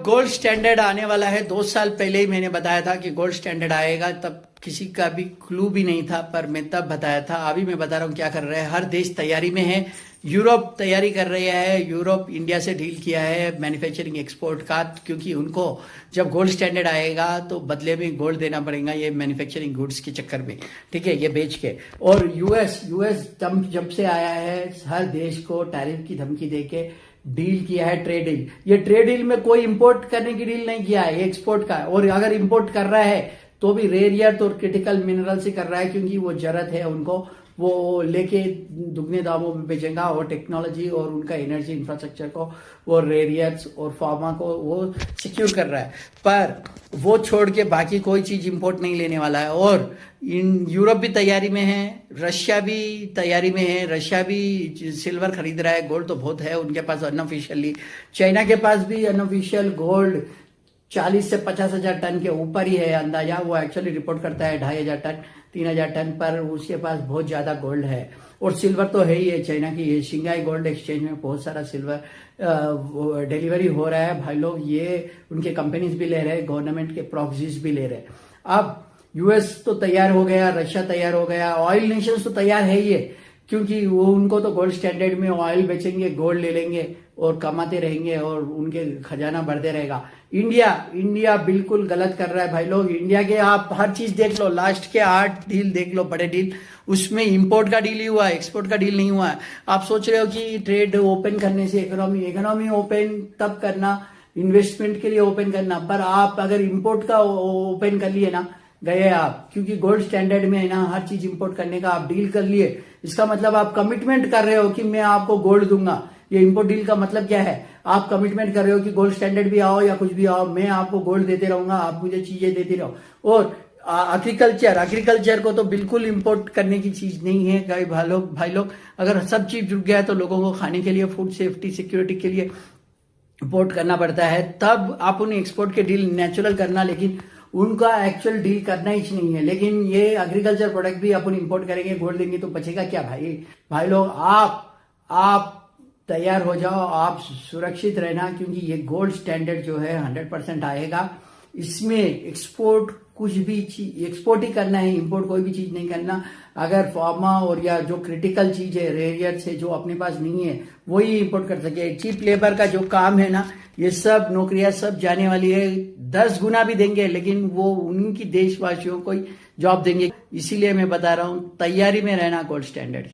Gold standard आने वाला है। 2 साल पहले ही मैंने बताया था कि गोल्ड स्टैंडर्ड आएगा, तब किसी का भी क्लू भी नहीं था, पर मैं तब बताया था। अभी मैं बता रहा हूँ क्या कर रहा है। हर देश तैयारी में है। यूरोप तैयारी कर रही है। यूरोप इंडिया से डील किया है मैन्युफैक्चरिंग एक्सपोर्ट का, क्योंकि उनको जब गोल्ड स्टैंडर्ड आएगा तो बदले में गोल्ड देना पड़ेगा, ये मैन्युफैक्चरिंग गुड्स के चक्कर में, ठीक है, ये बेच के। और यूएस जब से आया है, हर देश को टैरिफ की धमकी देके डील किया है, ट्रेड डील। ये ट्रेड डील में कोई इंपोर्ट करने की डील नहीं किया है, ये एक्सपोर्ट का। और अगर इंपोर्ट कर रहा है तो भी रेयर अर्थ और क्रिटिकल मिनरल से कर रहा है, क्योंकि वो जरूरत है उनको, वो लेके दुगने दामों में बेचेगा। और टेक्नोलॉजी और उनका एनर्जी इंफ्रास्ट्रक्चर को, वो रेयर अर्थ और फार्मा को वो सिक्योर कर रहा है। पर वो छोड़ के बाकी कोई चीज इंपोर्ट नहीं लेने वाला है। और यूरोप भी तैयारी में है, रशिया भी तैयारी में है। रशिया भी सिल्वर खरीद रहा है, गोल्ड तो बहुत है उनके पास अनऑफिशियली। चाइना के पास भी अनऑफिशियल गोल्ड 40 से 50 हजार टन के ऊपर ही है अंदाजा। वो एक्चुअली रिपोर्ट करता है 2,500 टन 3,000 टन, पर उसके पास बहुत ज्यादा गोल्ड है। और सिल्वर तो है ही है चाइना की। ये शिंगाई गोल्ड एक्सचेंज में बहुत सारा सिल्वर डिलीवरी हो रहा है भाई लोग। ये उनके कंपनीज भी ले रहे हैं, गवर्नमेंट के प्रॉक्सीज भी ले रहे हैं। अब यूएस तो तैयार हो गया, रशिया तैयार हो गया, ऑयल नेशंस तो तैयार है ही है, क्योंकि वो उनको तो गोल्ड स्टैंडर्ड में ऑयल बेचेंगे, गोल्ड ले लेंगे और कमाते रहेंगे और उनके खजाना बढ़ते रहेगा। इंडिया बिल्कुल गलत कर रहा है भाई लोग। इंडिया के आप हर चीज देख लो, लास्ट के 8 डील देख लो, बड़े डील, उसमें इंपोर्ट का डील ही हुआ है, एक्सपोर्ट का डील नहीं हुआ है। आप सोच रहे हो कि ट्रेड ओपन करने से इकोनॉमी ओपन तब करना, इन्वेस्टमेंट के लिए ओपन करना, पर आप अगर इंपोर्ट का ओपन कर लिए ना, गए आप, क्योंकि गोल्ड स्टैंडर्ड में है ना, हर चीज इंपोर्ट करने का आप डील कर लिए। इसका मतलब आप कमिटमेंट कर रहे हो कि मैं आपको गोल्ड दूंगा। ये इंपोर्ट डील का मतलब क्या है? आप कमिटमेंट कर रहे हो कि गोल्ड स्टैंडर्ड भी आओ या कुछ भी आओ, मैं आपको गोल्ड देते रहूंगा, आप मुझे चीजें देते रहो। और एग्रीकल्चर को तो बिल्कुल इंपोर्ट करने की चीज नहीं है भाई लोग। अगर सब चीज रुक गया है तो लोगों को खाने के लिए, फूड सेफ्टी सिक्योरिटी के लिए इंपोर्ट करना पड़ता है। तब आप उन्हें एक्सपोर्ट के डील नेचुरल करना, लेकिन उनका एक्चुअल डील करना ही नहीं है। लेकिन ये एग्रीकल्चर प्रोडक्ट भी अपन इंपोर्ट करेंगे, गोल्ड देंगे तो बचेगा क्या भाई लोग। आप तैयार हो जाओ, आप सुरक्षित रहना, क्योंकि ये गोल्ड स्टैंडर्ड जो है 100% आएगा। इसमें एक्सपोर्ट कुछ भी चीज एक्सपोर्ट ही करना है, इंपोर्ट कोई भी चीज नहीं करना। अगर फार्मा और या जो क्रिटिकल चीज है, रेयर से जो अपने पास नहीं है, वही इंपोर्ट कर सके। चीप लेबर का जो काम है ना, ये सब नौकरियां सब जाने वाली है। 10 गुना भी देंगे, लेकिन वो उनकी देशवासियों को ही जॉब देंगे। इसीलिए मैं बता रहा हूं, तैयारी में रहना गोल्ड स्टैंडर्ड।